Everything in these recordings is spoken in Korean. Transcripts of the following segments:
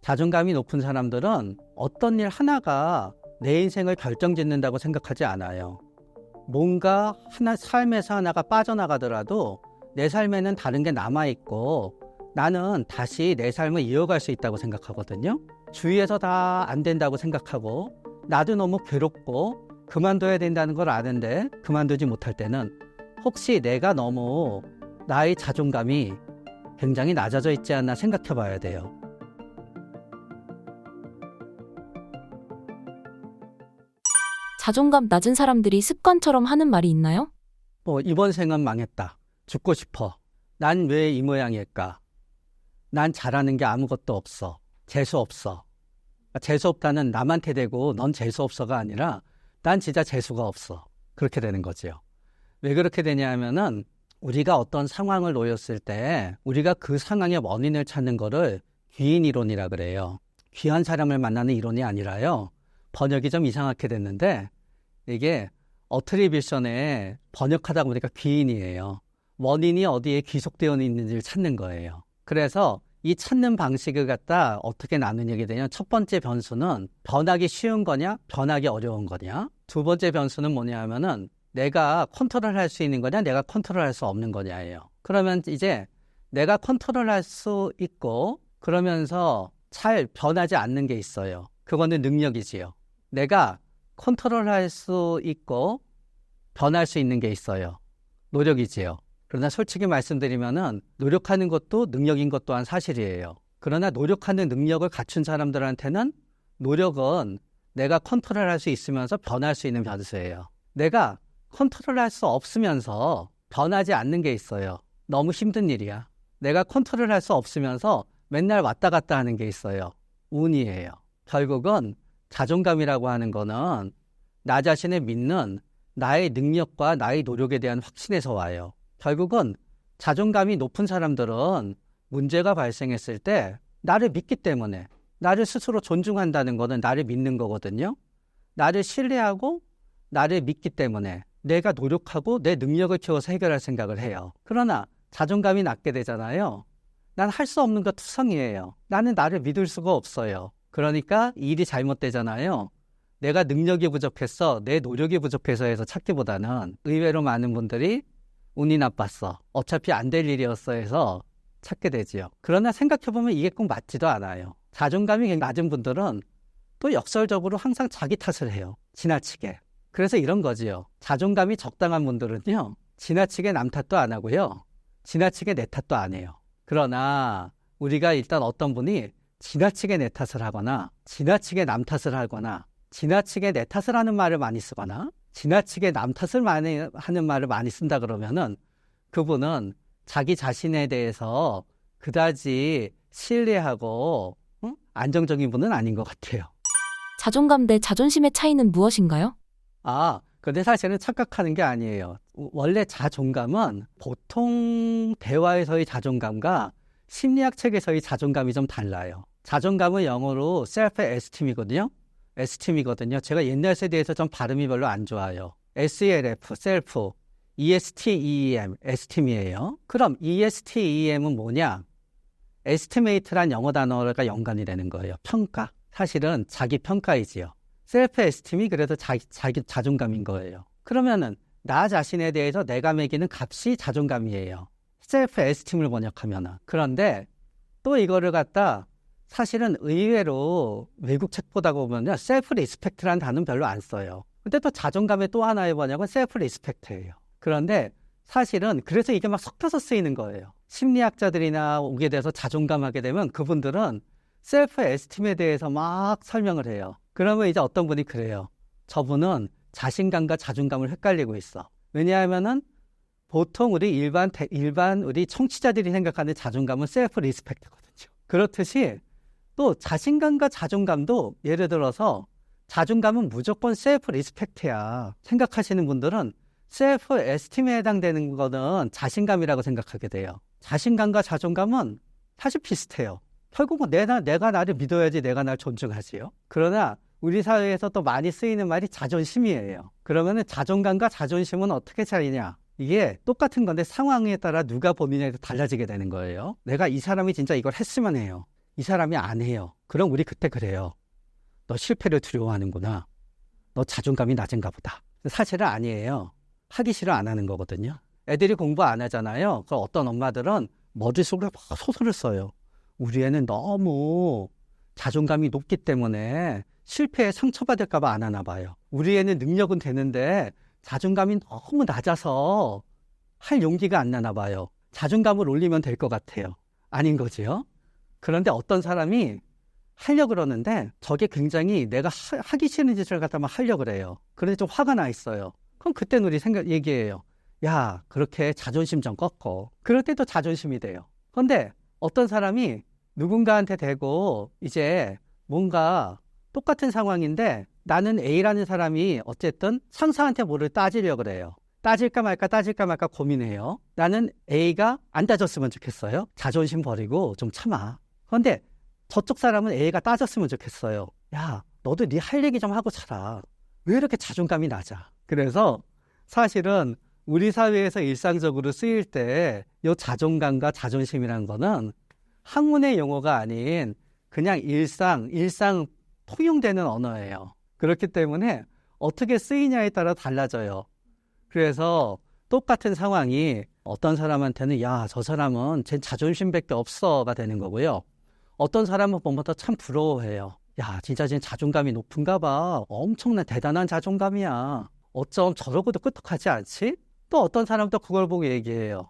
자존감이 높은 사람들은 어떤 일 하나가 내 인생을 결정짓는다고 생각하지 않아요. 뭔가 삶에서 하나가 빠져나가더라도 내 삶에는 다른 게 남아있고 나는 다시 내 삶을 이어갈 수 있다고 생각하거든요. 주위에서 다 안 된다고 생각하고 나도 너무 괴롭고 그만둬야 된다는 걸 아는데 그만두지 못할 때는 혹시 내가 너무 나의 자존감이 굉장히 낮아져 있지 않나 생각해 봐야 돼요. 자존감 낮은 사람들이 습관처럼 하는 말이 있나요? 이번 생은 망했다. 죽고 싶어. 난 왜 이 모양일까? 난 잘하는 게 아무것도 없어. 재수 없어. 재수 없다는 남한테 대고 넌 재수 없어가 아니라 난 진짜 재수가 없어. 그렇게 되는 거지요. 왜 그렇게 되냐 하면은 우리가 어떤 상황을 놓였을 때 우리가 그 상황의 원인을 찾는 거를 귀인 이론이라 그래요. 귀한 사람을 만나는 이론이 아니라요. 번역이 좀 이상하게 됐는데 이게 어트리뷰션에 번역하다 보니까 귀인이에요. 원인이 어디에 귀속되어 있는지를 찾는 거예요. 그래서 이 찾는 방식을 갖다 어떻게 나누게 되냐면 첫 번째 변수는 변하기 쉬운 거냐 변하기 어려운 거냐, 두 번째 변수는 뭐냐 하면은 내가 컨트롤할 수 있는 거냐 내가 컨트롤할 수 없는 거냐예요. 그러면 이제 내가 컨트롤할 수 있고 그러면서 잘 변하지 않는 게 있어요. 그거는 능력이지요. 내가 컨트롤할 수 있고 변할 수 있는 게 있어요. 노력이지요. 그러나 솔직히 말씀드리면은 노력하는 것도 능력인 것 또한 사실이에요. 그러나 노력하는 능력을 갖춘 사람들한테는 노력은 내가 컨트롤할 수 있으면서 변할 수 있는 변수예요. 내가 컨트롤할 수 없으면서 변하지 않는 게 있어요. 너무 힘든 일이야. 내가 컨트롤할 수 없으면서 맨날 왔다 갔다 하는 게 있어요. 운이에요. 결국은 자존감이라고 하는 거는 나 자신을 믿는 나의 능력과 나의 노력에 대한 확신에서 와요. 결국은 자존감이 높은 사람들은 문제가 발생했을 때 나를 믿기 때문에, 나를 스스로 존중한다는 거는 나를 믿는 거거든요. 나를 신뢰하고 나를 믿기 때문에 내가 노력하고 내 능력을 키워서 해결할 생각을 해요. 그러나 자존감이 낮게 되잖아요. 난 할 수 없는 거 투성이에요. 나는 나를 믿을 수가 없어요. 그러니까 일이 잘못되잖아요. 내가 능력이 부족했어, 내 노력이 부족해서 해서 찾기보다는 의외로 많은 분들이 운이 나빴어, 어차피 안 될 일이었어 해서 찾게 되지요. 그러나 생각해보면 이게 꼭 맞지도 않아요. 자존감이 낮은 분들은 또 역설적으로 항상 자기 탓을 해요. 지나치게. 그래서 이런 거지요. 자존감이 적당한 분들은요, 지나치게 남 탓도 안 하고요, 지나치게 내 탓도 안 해요. 그러나 우리가 일단 어떤 분이 지나치게 내 탓을 하거나 지나치게 남 탓을 하거나 지나치게 내 탓을 하는 말을 많이 쓰거나 지나치게 남 탓을 많이 하는 말을 많이 쓴다 그러면은 그분은 자기 자신에 대해서 그다지 신뢰하고 안정적인 분은 아닌 것 같아요. 자존감 대 자존심의 차이는 무엇인가요? 근데 사실은 착각하는 게 아니에요. 원래 자존감은 보통 대화에서의 자존감과 심리학 책에서의 자존감이 좀 달라요. 자존감은 영어로 self-esteem이거든요. esteem이거든요. 제가 옛날 세대에서 좀 발음이 별로 안 좋아요. self, self, esteem, esteem이에요. 그럼 esteem은 뭐냐? estimate란 영어 단어가 연관이 되는 거예요. 평가. 사실은 자기 평가이지요. self-esteem이 그래서 자기 자존감인 거예요. 그러면은 나 자신에 대해서 내가 매기는 값이 자존감이에요. self-esteem을 번역하면은. 그런데 또 이거를 갖다 사실은 의외로 외국 책 보다 보면요, self-respect라는 단어는 별로 안 써요. 근데 또 자존감의 또 하나의 번역은 self-respect예요. 그런데 사실은 그래서 이게 막 섞여서 쓰이는 거예요. 심리학자들이나 오게 돼서 자존감하게 되면 그분들은 self-esteem에 대해서 막 설명을 해요. 그러면 이제 어떤 분이 그래요. 저분은 자신감과 자존감을 헷갈리고 있어. 왜냐하면은 보통 우리 일반 우리 청취자들이 생각하는 자존감은 self-respect거든요. 그렇듯이 또 자신감과 자존감도 예를 들어서 자존감은 무조건 self-respect야 생각하시는 분들은 self-esteem에 해당되는 거는 자신감이라고 생각하게 돼요. 자신감과 자존감은 사실 비슷해요. 결국은 내가 나를 믿어야지 내가 날 존중하지요. 그러나 우리 사회에서 또 많이 쓰이는 말이 자존심이에요. 그러면은 자존감과 자존심은 어떻게 차이냐? 이게 똑같은 건데 상황에 따라 누가 본인에 달라지게 되는 거예요. 내가 이 사람이 진짜 이걸 했으면 해요. 이 사람이 안 해요. 그럼 우리 그때 그래요. 너 실패를 두려워하는구나. 너 자존감이 낮은가 보다. 사실은 아니에요. 하기 싫어 안 하는 거거든요. 애들이 공부 안 하잖아요. 그 어떤 엄마들은 머릿속으로 막 소설을 써요. 우리 애는 너무 자존감이 높기 때문에 실패에 상처받을까 봐 안 하나 봐요. 우리 애는 능력은 되는데 자존감이 너무 낮아서 할 용기가 안 나나 봐요. 자존감을 올리면 될 것 같아요. 아닌 거지요? 그런데 어떤 사람이 하려고 그러는데 저게 굉장히 내가 하기 싫은 짓을 갖다만 하려고 그래요. 그런데 좀 화가 나 있어요. 그럼 그때는 우리 얘기해요. 야, 그렇게 자존심 좀 꺾어. 그럴 때도 자존심이 돼요. 그런데 어떤 사람이 누군가한테 대고 이제 뭔가 똑같은 상황인데 나는 A라는 사람이 어쨌든 상사한테 뭐를 따지려고 그래요. 따질까 말까 고민해요. 나는 A가 안 따졌으면 좋겠어요. 자존심 버리고 좀 참아. 그런데 저쪽 사람은 A가 따졌으면 좋겠어요. 야, 너도 네 할 얘기 좀 하고 살아. 왜 이렇게 자존감이 낮아? 그래서 사실은 우리 사회에서 일상적으로 쓰일 때 이 자존감과 자존심이라는 거는 학문의 용어가 아닌 그냥 일상 통용되는 언어예요. 그렇기 때문에 어떻게 쓰이냐에 따라 달라져요. 그래서 똑같은 상황이 어떤 사람한테는 야, 저 사람은 쟤 자존심밖에 없어가 되는 거고요. 어떤 사람은 보면 참 부러워해요. 야, 진짜 쟤 자존감이 높은가 봐. 엄청난 대단한 자존감이야. 어쩜 저러고도 끄떡하지 않지? 또 어떤 사람도 그걸 보고 얘기해요.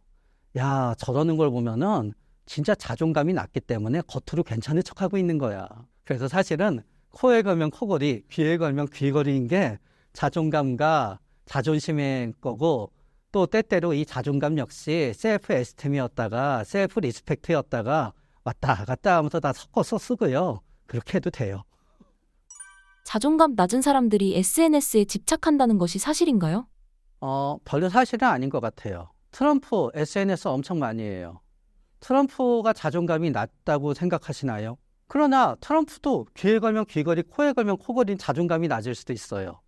야, 저러는 걸 보면은 진짜 자존감이 낮기 때문에 겉으로 괜찮은 척하고 있는 거야. 그래서 사실은 코에 걸면 코걸이, 귀에 걸면 귀걸이인 게 자존감과 자존심의 거고 또 때때로 이 자존감 역시 셀프 에스템이었다가 셀프 리스펙트였다가 왔다 갔다 하면서 다 섞어서 쓰고요. 그렇게 해도 돼요. 자존감 낮은 사람들이 SNS에 집착한다는 것이 사실인가요? 별로 사실은 아닌 것 같아요. 트럼프 SNS 엄청 많이 해요. 트럼프가 자존감이 낮다고 생각하시나요? 그러나 트럼프도 귀에 걸면 귀걸이, 코에 걸면 코걸이는 자존감이 낮을 수도 있어요.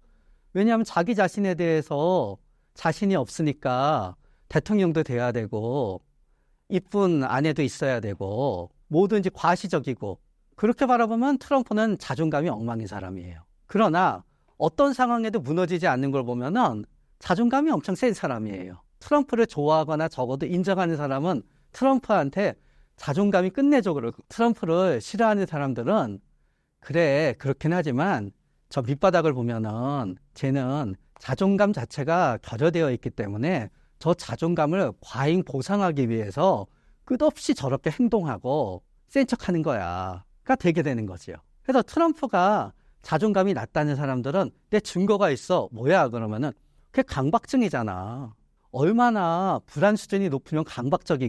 왜냐하면 자기 자신에 대해서 자신이 없으니까 대통령도 돼야 되고 이쁜 아내도 있어야 되고 뭐든지 과시적이고 그렇게 바라보면 트럼프는 자존감이 엉망인 사람이에요. 그러나 어떤 상황에도 무너지지 않는 걸 보면은 자존감이 엄청 센 사람이에요. 트럼프를 좋아하거나 적어도 인정하는 사람은 트럼프한테 자존감이 끝내적으로 트럼프를 싫어하는 사람들은 그래 그렇긴 하지만 저 밑바닥을 보면은 쟤는 자존감 자체가 결여되어 있기 때문에 저 자존감을 과잉 보상하기 위해서 끝없이 저렇게 행동하고 센 척하는 거야가 되게 되는 거지요. 그래서 트럼프가 자존감이 낮다는 사람들은 내 증거가 있어. 뭐야 그러면은 그게 강박증이잖아. 얼마나 불안 수준이 높으면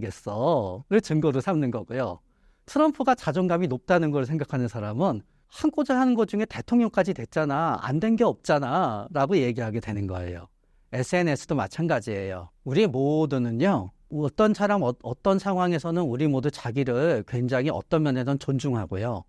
강박적이겠어.를 증거로 삼는 거고요. 트럼프가 자존감이 높다는 걸 생각하는 사람은 한고자 하는 것 중에 대통령까지 됐잖아. 안 된 게 없잖아. 라고 얘기하게 되는 거예요. SNS도 마찬가지예요. 우리 모두는요. 어떤 사람, 어떤 상황에서는 우리 모두 자기를 굉장히 어떤 면에서는 존중하고요.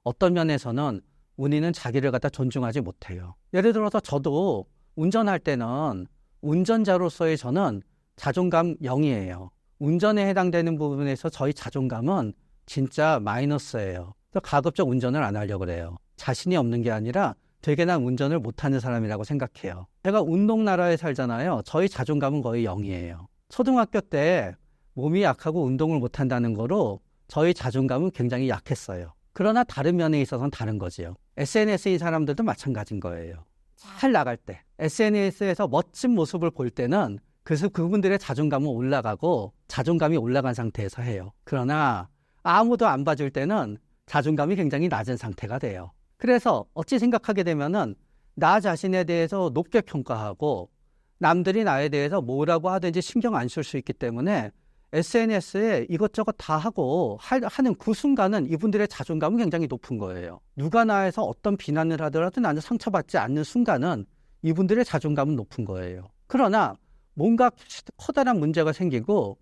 어떤 면에서는 우리는 자기를 갖다 존중하지 못해요. 예를 들어서 저도 운전할 때는 운전자로서의 저는 자존감 0이에요. 운전에 해당되는 부분에서 저희 자존감은 진짜 마이너스예요. 그래서 가급적 운전을 안 하려고 그래요. 자신이 없는 게 아니라 되게 난 운전을 못하는 사람이라고 생각해요. 제가 운동 나라에 살잖아요. 저희 자존감은 거의 0이에요. 초등학교 때 몸이 약하고 운동을 못한다는 거로 저희 자존감은 굉장히 약했어요. 그러나 다른 면에 있어서는 다른 거지요. SNS인 사람들도 마찬가지인 거예요. 잘 나갈 때 SNS에서 멋진 모습을 볼 때는 그래서 그분들의 자존감은 올라가고 자존감이 올라간 상태에서 해요. 그러나 아무도 안 봐줄 때는 자존감이 굉장히 낮은 상태가 돼요. 그래서 어찌 생각하게 되면은 나 자신에 대해서 높게 평가하고 남들이 나에 대해서 뭐라고 하든지 신경 안 쓸 수 있기 때문에 SNS에 이것저것 다 하고 하는 그 순간은 이분들의 자존감은 굉장히 높은 거예요. 누가 나에서 어떤 비난을 하더라도 나는 상처받지 않는 순간은 이분들의 자존감은 높은 거예요. 그러나 뭔가 커다란 문제가 생기고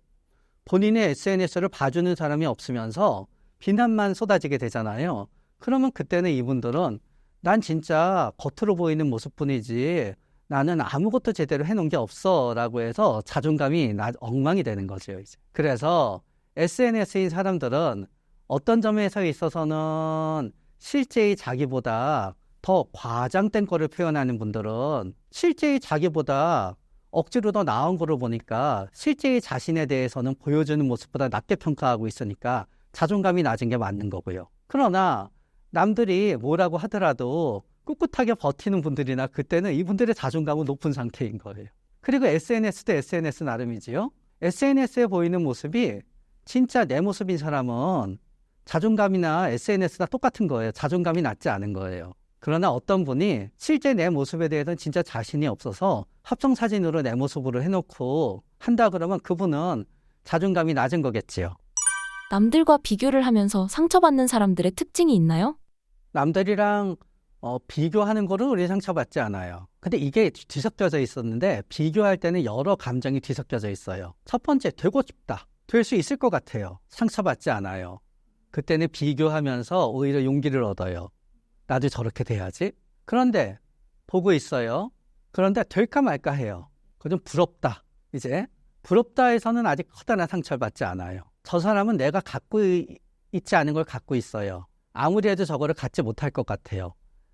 본인의 SNS를 봐주는 사람이 없으면서 비난만 쏟아지게 되잖아요. 그러면 그때는 이분들은 난 진짜 겉으로 보이는 모습뿐이지 나는 아무것도 제대로 해놓은 게 없어 라고 해서 자존감이 엉망이 되는 거죠. 이제. 그래서 SNS인 사람들은 어떤 점에서 있어서는 실제의 자기보다 더 과장된 거를 표현하는 분들은 실제의 자기보다 억지로 더 나은 거를 보니까 실제의 자신에 대해서는 보여주는 모습보다 낮게 평가하고 있으니까 자존감이 낮은 게 맞는 거고요. 그러나 남들이 뭐라고 하더라도 꿋꿋하게 버티는 분들이나 그때는 이분들의 자존감은 높은 상태인 거예요. 그리고 SNS도 SNS 나름이지요. SNS에 보이는 모습이 진짜 내 모습인 사람은 자존감이나 SNS나 똑같은 거예요. 자존감이 낮지 않은 거예요. 그러나 어떤 분이 실제 내 모습에 대해서는 진짜 자신이 없어서 합성사진으로 내 모습으로 해놓고 한다 그러면 그분은 자존감이 낮은 거겠지요. 남들과 비교를 하면서 상처받는 사람들의 특징이 있나요? 남들이랑 비교하는 거를 우리 상처받지 않아요. 근데 이게 뒤섞여져 있었는데 비교할 때는 여러 감정이 뒤섞여져 있어요. 첫 번째, 되고 싶다. 될 수 있을 것 같아요. 상처받지 않아요. 그때는 비교하면서 오히려 용기를 얻어요. 나도 저렇게 돼야지. 그런데 보고 있어요. 그런데 될까 말까 해요. 그건 부럽다. 이제 부럽다에서는 아직 커다란 상처를 받지 않아요. 저 사람은 내가 갖고 있지 않은 걸 갖고 있어요. 아무리 해도 저거를 갖지 못할 것 같아요.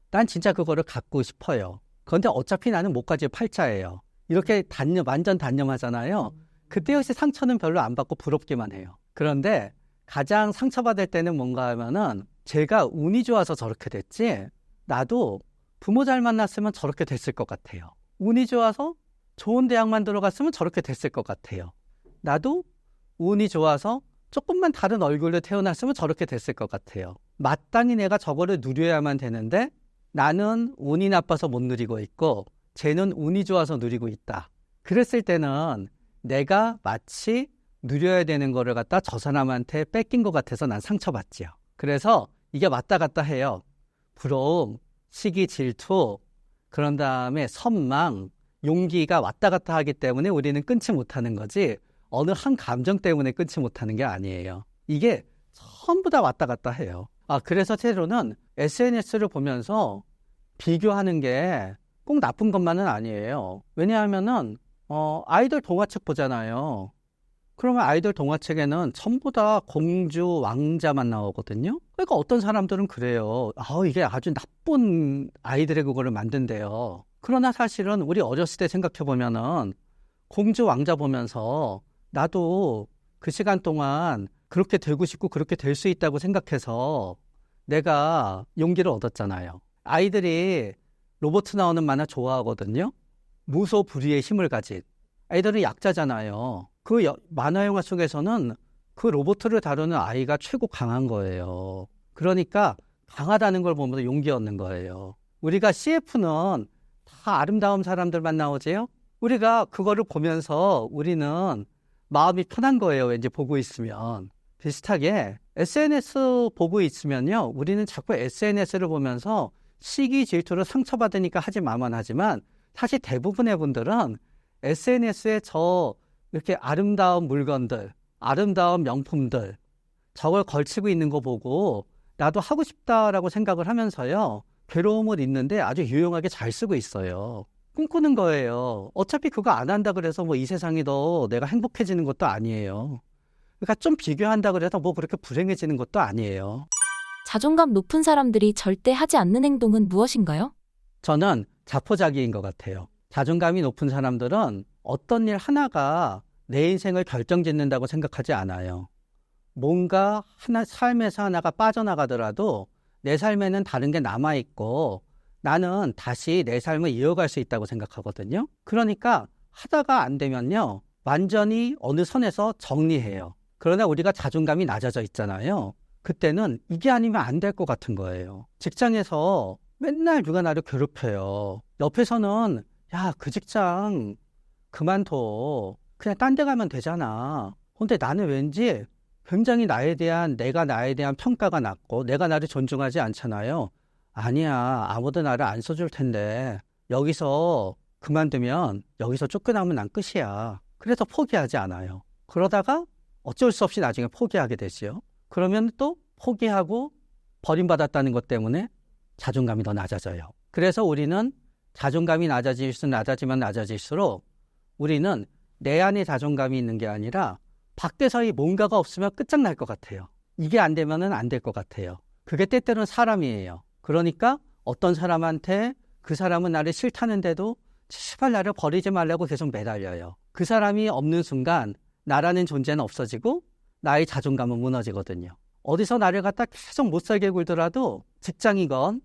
난 진짜 그거를 갖고 싶어요. 그런데 어차피 나는 못 가질 팔자예요. 이렇게 완전 단념하잖아요. 그때 역시 상처는 별로 안 받고 부럽기만 해요. 그런데 가장 상처받을 때는 뭔가 하면은 제가 운이 좋아서 저렇게 됐지 나도 부모 잘 만났으면 저렇게 됐을 것 같아요. 운이 좋아서 좋은 대학만 들어갔으면 저렇게 됐을 것 같아요. 나도 운이 좋아서 조금만 다른 얼굴로 태어났으면 저렇게 됐을 것 같아요. 마땅히 내가 저거를 누려야만 되는데 나는 운이 나빠서 못 누리고 있고 쟤는 운이 좋아서 누리고 있다. 그랬을 때는 내가 마치 누려야 되는 거를 갖다 저 사람한테 뺏긴 것 같아서 난 상처받지요. 그래서 이게 왔다 갔다 해요. 부러움, 시기, 질투, 그런 다음에 선망, 용기가 왔다 갔다 하기 때문에 우리는 끊지 못하는 거지 어느 한 감정 때문에 끊지 못하는 게 아니에요. 이게 전부 다 왔다 갔다 해요. 그래서 때로는 SNS를 보면서 비교하는 게 꼭 나쁜 것만은 아니에요. 왜냐하면은 아이돌 동화책 보잖아요. 그러면 아이돌 동화책에는 전부 다 공주, 왕자만 나오거든요. 그러니까 어떤 사람들은 그래요. 이게 아주 나쁜 아이들의 그거를 만든대요. 그러나 사실은 우리 어렸을 때 생각해보면은 공주, 왕자 보면서 나도 그 시간 동안 그렇게 되고 싶고 그렇게 될 수 있다고 생각해서 내가 용기를 얻었잖아요. 아이들이 로봇 나오는 만화 좋아하거든요. 무소불위의 힘을 가진. 아이들은 약자잖아요. 그 만화 영화 속에서는 그 로봇을 다루는 아이가 최고 강한 거예요. 그러니까 강하다는 걸 보면서 용기 얻는 거예요. 우리가 CF는 다 아름다운 사람들만 나오지요? 우리가 그거를 보면서 우리는 마음이 편한 거예요. 왠지 보고 있으면. 비슷하게 SNS 보고 있으면요. 우리는 자꾸 SNS를 보면서 시기 질투로 상처받으니까 하지 마만 하지만 사실 대부분의 분들은 SNS에 이렇게 아름다운 물건들, 아름다운 명품들 저걸 걸치고 있는 거 보고 나도 하고 싶다라고 생각을 하면서요. 괴로움을 잊는데 아주 유용하게 잘 쓰고 있어요. 꿈꾸는 거예요. 어차피 그거 안 한다 그래서 이 세상이 더 내가 행복해지는 것도 아니에요. 그러니까 좀 비교한다 그래서 그렇게 불행해지는 것도 아니에요. 자존감 높은 사람들이 절대 하지 않는 행동은 무엇인가요? 저는 자포자기인 것 같아요. 자존감이 높은 사람들은 어떤 일 하나가 내 인생을 결정짓는다고 생각하지 않아요. 뭔가 삶에서 하나가 빠져나가더라도 내 삶에는 다른 게 남아있고 나는 다시 내 삶을 이어갈 수 있다고 생각하거든요. 그러니까 하다가 안 되면요. 완전히 어느 선에서 정리해요. 그러나 우리가 자존감이 낮아져 있잖아요. 그때는 이게 아니면 안 될 것 같은 거예요. 직장에서 맨날 누가 나를 괴롭혀요. 옆에서는 야, 그 직장 그만둬. 그냥 딴 데 가면 되잖아. 근데 나는 왠지 굉장히 내가 나에 대한 평가가 낮고 내가 나를 존중하지 않잖아요. 아니야, 아무도 나를 안 써줄 텐데 여기서 그만두면 여기서 쫓겨나면 난 끝이야. 그래서 포기하지 않아요. 그러다가 어쩔 수 없이 나중에 포기하게 되지요. 그러면 또 포기하고 버림받았다는 것 때문에 자존감이 더 낮아져요. 그래서 우리는 자존감이 낮아질수록 우리는 내 안에 자존감이 있는 게 아니라 밖에서 뭔가가 없으면 끝장날 것 같아요. 이게 안 되면은 안 될 것 같아요. 그게 때때로는 사람이에요. 그러니까 어떤 사람한테 그 사람은 나를 싫다는데도 제발 나를 버리지 말라고 계속 매달려요. 그 사람이 없는 순간 나라는 존재는 없어지고 나의 자존감은 무너지거든요. 어디서 나를 갖다 계속 못 살게 굴더라도 직장이건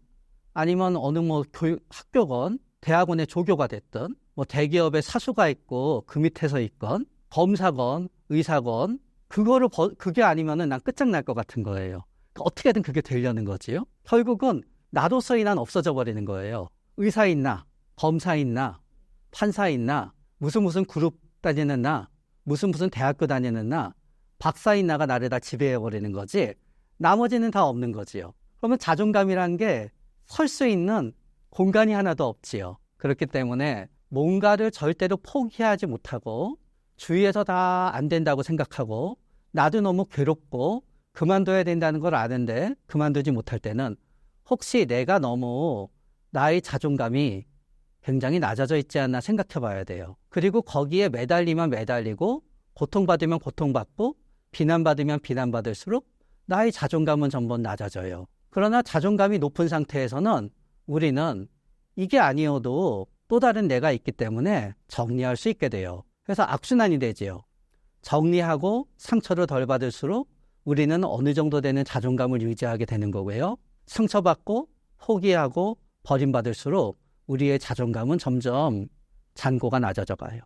아니면 어느 뭐 학교건 대학원의 조교가 됐든 뭐 대기업의 사수가 있고 그 밑에서 있건 검사건 의사건 그게 아니면은 난 끝장날 것 같은 거예요. 그러니까 어떻게든 그게 되려는 거지요. 결국은 나로서의 난 없어져 버리는 거예요. 의사 있나, 검사 있나, 판사 있나, 무슨 그룹 다니는 나, 무슨 대학교 다니는 나, 박사 있나가 나를 다 지배해 버리는 거지. 나머지는 다 없는 거지요. 그러면 자존감이란 게 설 수 있는 공간이 하나도 없지요. 그렇기 때문에 뭔가를 절대로 포기하지 못하고 주위에서 다 안 된다고 생각하고 나도 너무 괴롭고 그만둬야 된다는 걸 아는데 그만두지 못할 때는 혹시 내가 너무 나의 자존감이 굉장히 낮아져 있지 않나 생각해 봐야 돼요. 그리고 거기에 매달리면 매달리고 고통받으면 고통받고 비난받으면 비난받을수록 나의 자존감은 전부 낮아져요. 그러나 자존감이 높은 상태에서는 우리는 이게 아니어도 또 다른 내가 있기 때문에 정리할 수 있게 돼요. 그래서 악순환이 되지요. 정리하고 상처를 덜 받을수록 우리는 어느 정도 되는 자존감을 유지하게 되는 거고요. 상처받고 포기하고 버림받을수록 우리의 자존감은 점점 잔고가 낮아져 가요.